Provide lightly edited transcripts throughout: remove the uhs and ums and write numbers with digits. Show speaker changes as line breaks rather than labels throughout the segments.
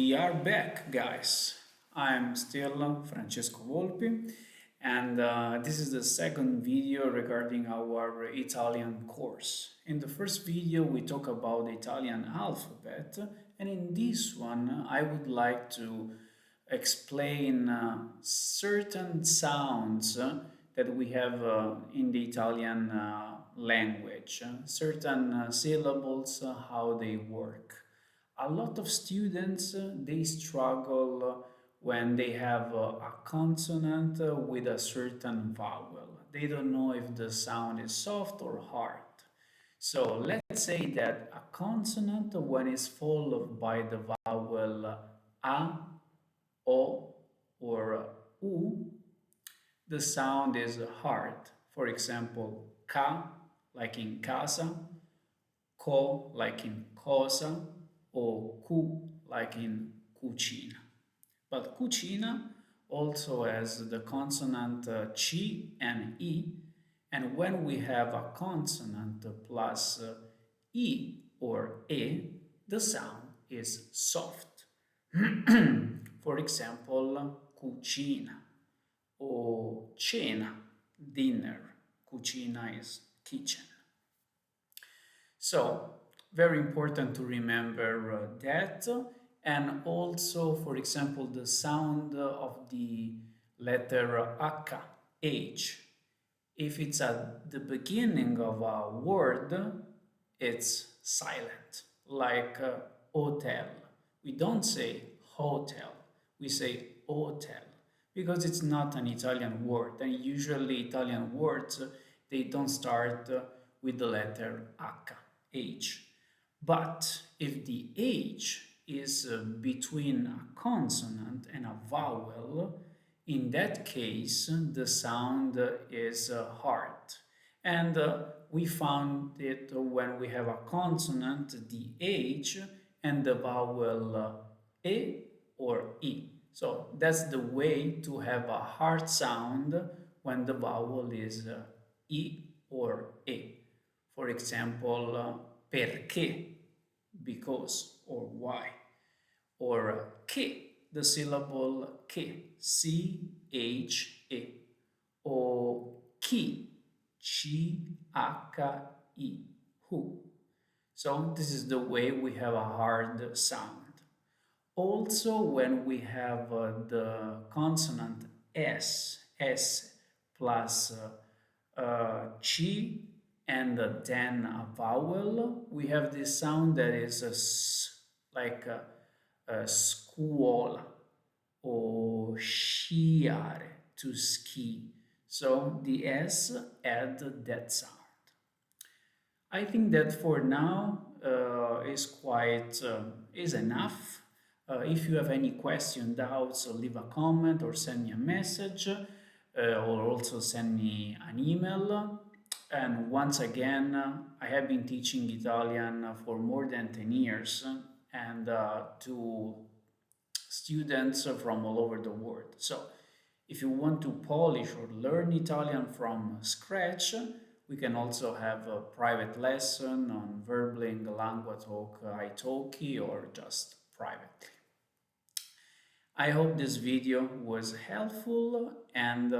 We are back, guys. I'm still Francesco Volpi, and this is the second video regarding our Italian course. In the first video, we talk about the Italian alphabet, and in this one, I would like to explain certain sounds that we have in the Italian language, certain syllables, how they work. A lot of students they struggle when they have a consonant with a certain vowel. They don't know if the sound is soft or hard. So let's say that a consonant, when it's followed by the vowel a, o, or u, the sound is hard. For example, ca, like in casa, co, like in cosa, or cu, like in cucina. But cucina also has the consonant chi and e, and when we have a consonant plus e or e, the sound is soft. For example, cucina or cena, dinner. Cucina is kitchen. So, very important to remember that. And also, for example, the sound of the letter H. If it's at the beginning of a word, it's silent, like hotel. We don't say hotel, we say hotel because it's not an Italian word. And usually Italian words, they don't start with the letter H. But if the H is between a consonant and a vowel, in that case, the sound is hard. And we found it when we have a consonant, the H, and the vowel E or E. So that's the way to have a hard sound when the vowel is E or E. For example, perché, because or why. Or che, the syllable che, C-H-E. Or chi, C-H-I, who. So this is the way we have a hard sound. Also, when we have the consonant S plus chi, and then a vowel, we have this sound that is like a scuola or sciare, to ski. So the S add that sound. I think that for now is enough. If you have any question, doubts, leave a comment or send me a message, or also send me an email. And once again, I have been teaching Italian for more than 10 years and to students from all over the world. So if you want to polish or learn Italian from scratch, we can also have a private lesson on Verbling, Lingua Talk, Italki, or just privately. I hope this video was helpful, and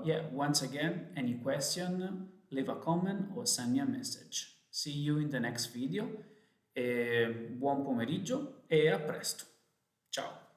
yeah, once again, any question, leave a comment or send me a message. See you in the next video. Buon pomeriggio e a presto. Ciao!